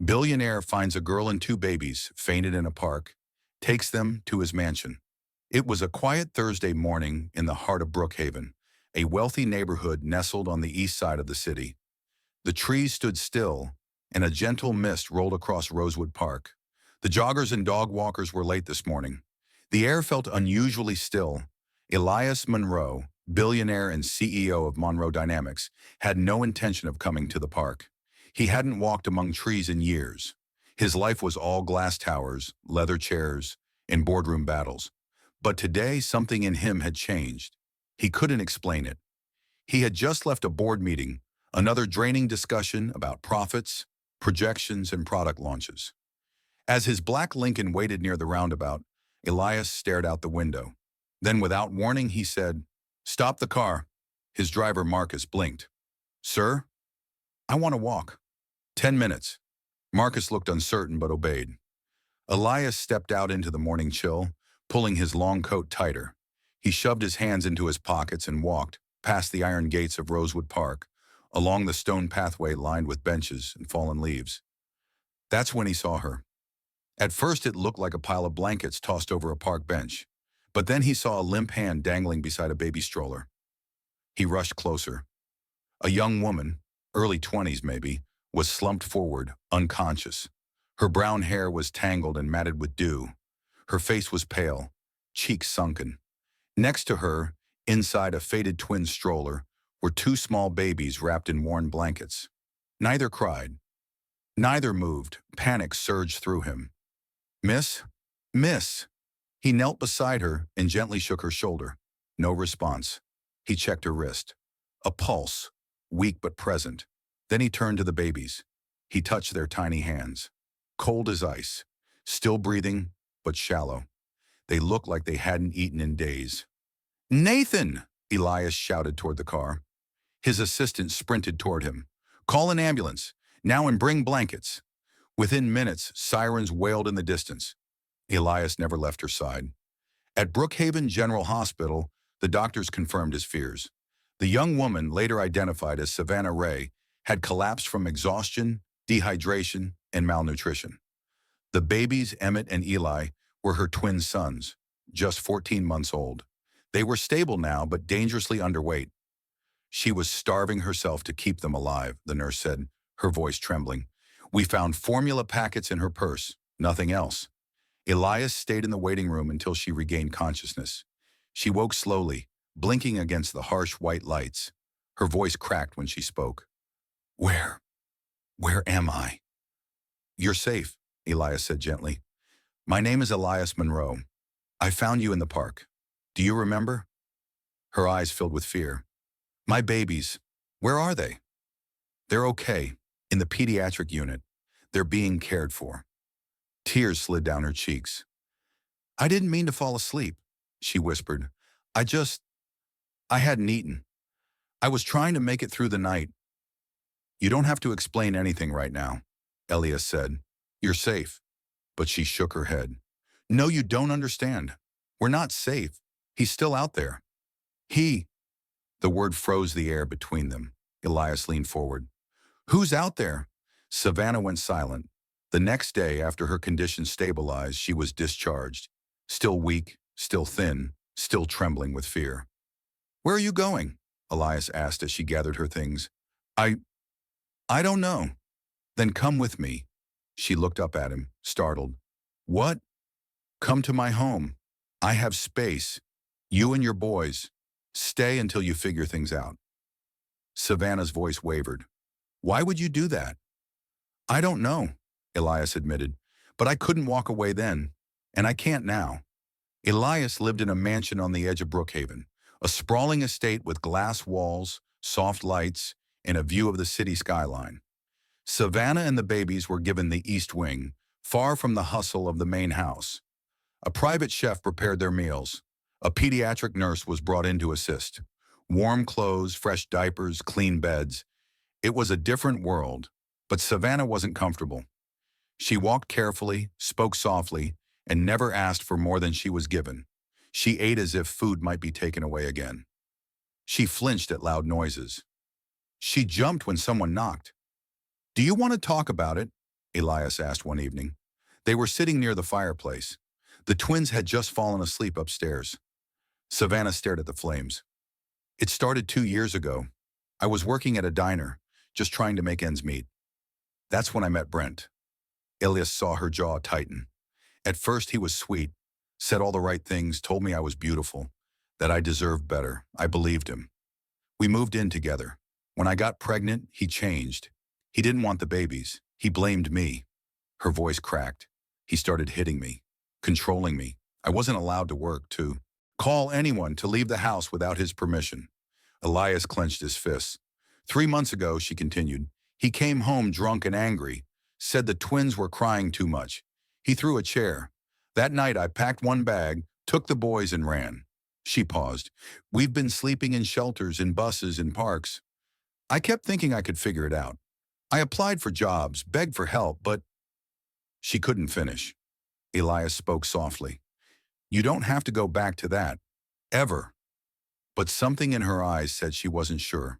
Billionaire finds a girl and two babies fainted in a park, takes them to his mansion. It was a quiet Thursday morning in the heart of Brookhaven, a wealthy neighborhood nestled on the east side of the city. The trees stood still, and a gentle mist rolled across Rosewood Park. The joggers and dog walkers were late this morning. The air felt unusually still. Elias Monroe, billionaire and CEO of Monroe Dynamics, had no intention of coming to the park. He hadn't walked among trees in years. His life was all glass towers, leather chairs, and boardroom battles. But today something in him had changed. He couldn't explain it. He had just left a board meeting, another draining discussion about profits, projections, and product launches. As his black Lincoln waited near the roundabout, Elias stared out the window. Then without warning, he said, "Stop the car." His driver, Marcus, blinked. "Sir, I want to walk." 10 minutes. Marcus looked uncertain but obeyed. Elias stepped out into the morning chill, pulling his long coat tighter. He shoved his hands into his pockets and walked, past the iron gates of Rosewood Park, along the stone pathway lined with benches and fallen leaves. That's when he saw her. At first it looked like a pile of blankets tossed over a park bench, but then he saw a limp hand dangling beside a baby stroller. He rushed closer. A young woman, early 20s maybe, was slumped forward, unconscious. Her brown hair was tangled and matted with dew. Her face was pale, cheeks sunken. Next to her, inside a faded twin stroller, were two small babies wrapped in worn blankets. Neither cried. Neither moved. Panic surged through him. "Miss? Miss!" He knelt beside her and gently shook her shoulder. No response. He checked her wrist. A pulse, weak but present. Then he turned to the babies. He touched their tiny hands. Cold as ice. Still breathing, but shallow. They looked like they hadn't eaten in days. "Nathan!" Elias shouted toward the car. His assistant sprinted toward him. "Call an ambulance. Now and bring blankets." Within minutes, sirens wailed in the distance. Elias never left her side. At Brookhaven General Hospital, the doctors confirmed his fears. The young woman, later identified as Savannah Ray, had collapsed from exhaustion, dehydration, and malnutrition. The babies, Emmett and Eli, were her twin sons, just 14 months old. They were stable now, but dangerously underweight. She was starving herself to keep them alive, the nurse said, her voice trembling. "We found formula packets in her purse, nothing else." Elias stayed in the waiting room until she regained consciousness. She woke slowly, blinking against the harsh white lights. Her voice cracked when she spoke. Where am I?" "You're safe," Elias said gently. "My name is Elias Monroe. I found you in the park. Do you remember?" Her eyes filled with fear. "My babies, where are they?" "They're okay, in the pediatric unit. They're being cared for." Tears slid down her cheeks. "I didn't mean to fall asleep," she whispered. I hadn't eaten. I was trying to make it through the night." "You don't have to explain anything right now," Elias said. "You're safe." But she shook her head. "No, you don't understand. We're not safe. He's still out there." "He..." The word froze the air between them. Elias leaned forward. "Who's out there?" Savannah went silent. The next day, after her condition stabilized, she was discharged. Still weak, still thin, still trembling with fear. "Where are you going?" Elias asked as she gathered her things. I don't know." "Then come with me." She looked up at him, startled. "What?" "Come to my home. I have space. You and your boys. Stay until you figure things out." Savannah's voice wavered. "Why would you do that?" "I don't know," Elias admitted, "but I couldn't walk away then, and I can't now." Elias lived in a mansion on the edge of Brookhaven, a sprawling estate with glass walls, soft lights, and a view of the city skyline. Savannah and the babies were given the East Wing, far from the hustle of the main house. A private chef prepared their meals. A pediatric nurse was brought in to assist. Warm clothes, fresh diapers, clean beds. It was a different world, but Savannah wasn't comfortable. She walked carefully, spoke softly, and never asked for more than she was given. She ate as if food might be taken away again. She flinched at loud noises. She jumped when someone knocked. "Do you want to talk about it?" Elias asked one evening. They were sitting near the fireplace. The twins had just fallen asleep upstairs. Savannah stared at the flames. It started 2 years ago. I was working at a diner, just trying to make ends meet. That's when I met Brent. Elias saw her jaw tighten. At first he was sweet, said all the right things, told me I was beautiful, that I deserved better. I believed him. We moved in together. When I got pregnant, he changed. He didn't want the babies. He blamed me. Her voice cracked. He started hitting me, controlling me. I wasn't allowed to work, to call anyone, to leave the house without his permission. Elias clenched his fists. 3 months ago, she continued, he came home drunk and angry, said the twins were crying too much. He threw a chair. That night, I packed one bag, took the boys and ran. She paused. We've been sleeping in shelters, in buses, in parks. I kept thinking I could figure it out. I applied for jobs, begged for help, but she couldn't finish. Elias spoke softly. You don't have to go back to that. Ever. But something in her eyes said she wasn't sure.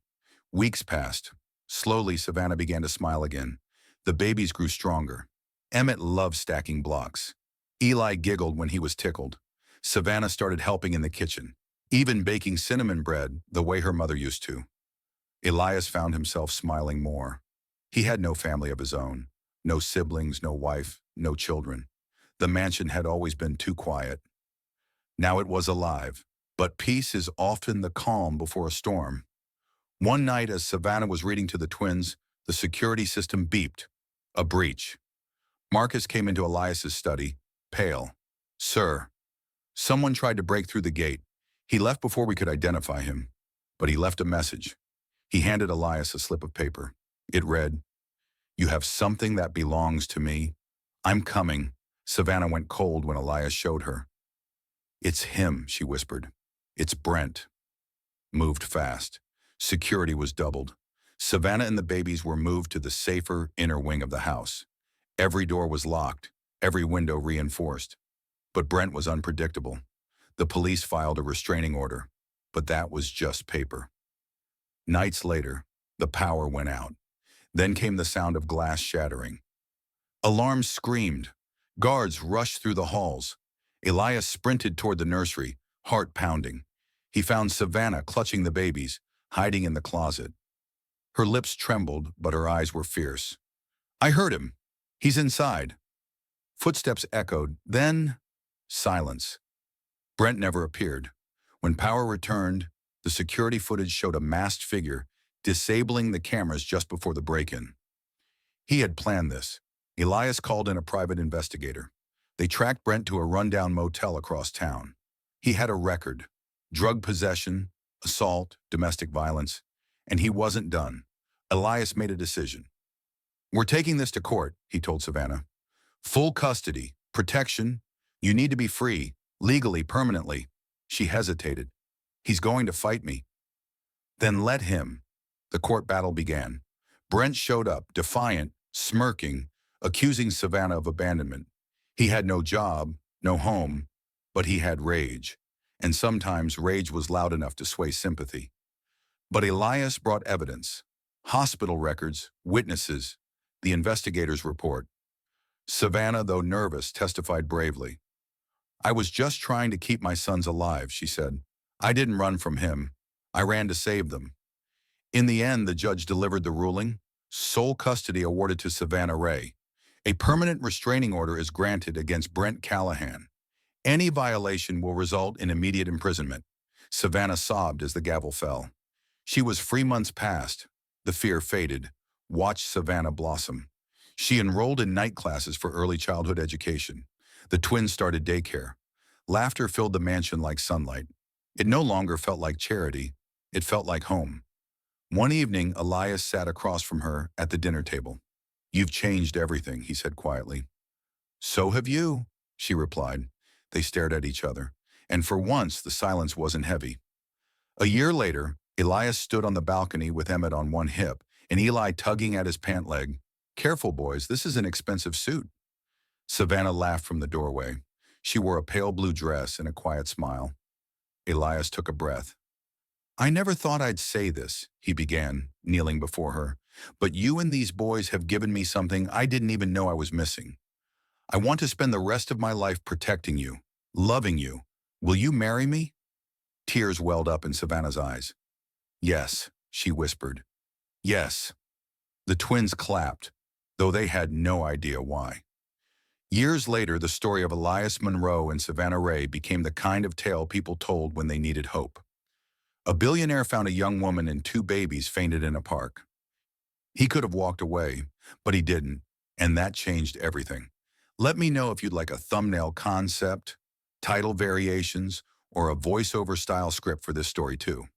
Weeks passed. Slowly, Savannah began to smile again. The babies grew stronger. Emmett loved stacking blocks. Eli giggled when he was tickled. Savannah started helping in the kitchen, even baking cinnamon bread the way her mother used to. Elias found himself smiling more. He had no family of his own, no siblings, no wife, no children. The mansion had always been too quiet. Now it was alive, but peace is often the calm before a storm. One night as Savannah was reading to the twins, the security system beeped. A breach. Marcus came into Elias's study, pale. Sir, someone tried to break through the gate. He left before we could identify him, but he left a message. He handed Elias a slip of paper. It read, You have something that belongs to me. I'm coming. Savannah went cold when Elias showed her. It's him, she whispered. It's Brent. Moved fast. Security was doubled. Savannah and the babies were moved to the safer inner wing of the house. Every door was locked, every window reinforced. But Brent was unpredictable. The police filed a restraining order, but that was just paper. Nights later, the power went out. Then came the sound of glass shattering. Alarms screamed. Guards rushed through the halls. Elias sprinted toward the nursery, heart pounding. He found Savannah clutching the babies, hiding in the closet. Her lips trembled, but her eyes were fierce. I heard him. He's inside. Footsteps echoed, then silence. Brent never appeared. When power returned, the security footage showed a masked figure disabling the cameras just before the break-in. He had planned this. Elias called in a private investigator. They tracked Brent to a rundown motel across town. He had a record: drug possession, assault, domestic violence, and he wasn't done. Elias made a decision. We're taking this to court, he told Savannah. Full custody, protection. You need to be free, legally, permanently. She hesitated. He's going to fight me. Then let him. The court battle began. Brent showed up, defiant, smirking, accusing Savannah of abandonment. He had no job, no home, but he had rage. And sometimes rage was loud enough to sway sympathy. But Elias brought evidence. Hospital records, witnesses, the investigator's report. Savannah, though nervous, testified bravely. I was just trying to keep my sons alive, she said. I didn't run from him. I ran to save them. In the end, the judge delivered the ruling. Sole custody awarded to Savannah Ray. A permanent restraining order is granted against Brent Callahan. Any violation will result in immediate imprisonment. Savannah sobbed as the gavel fell. She was 3 months past. The fear faded. Watch Savannah blossom. She enrolled in night classes for early childhood education. The twins started daycare. Laughter filled the mansion like sunlight. It no longer felt like charity. It felt like home. One evening, Elias sat across from her at the dinner table. You've changed everything, he said quietly. So have you, she replied. They stared at each other, and for once the silence wasn't heavy. A year later, Elias stood on the balcony with Emmett on one hip and Eli tugging at his pant leg. Careful, boys, this is an expensive suit. Savannah laughed from the doorway. She wore a pale blue dress and a quiet smile. Elias took a breath. I never thought I'd say this, he began, kneeling before her, But you and these boys have given me something I didn't even know I was missing. I want to spend the rest of my life protecting you, loving you. Will you marry me?" Tears welled up in Savannah's eyes. "Yes," she whispered. "Yes." The twins clapped, though they had no idea why. Years later, the story of Elias Monroe and Savannah Ray became the kind of tale people told when they needed hope. A billionaire found a young woman and two babies fainted in a park. He could have walked away, but he didn't, and that changed everything. Let me know if you'd like a thumbnail concept, title variations, or a voiceover style script for this story too.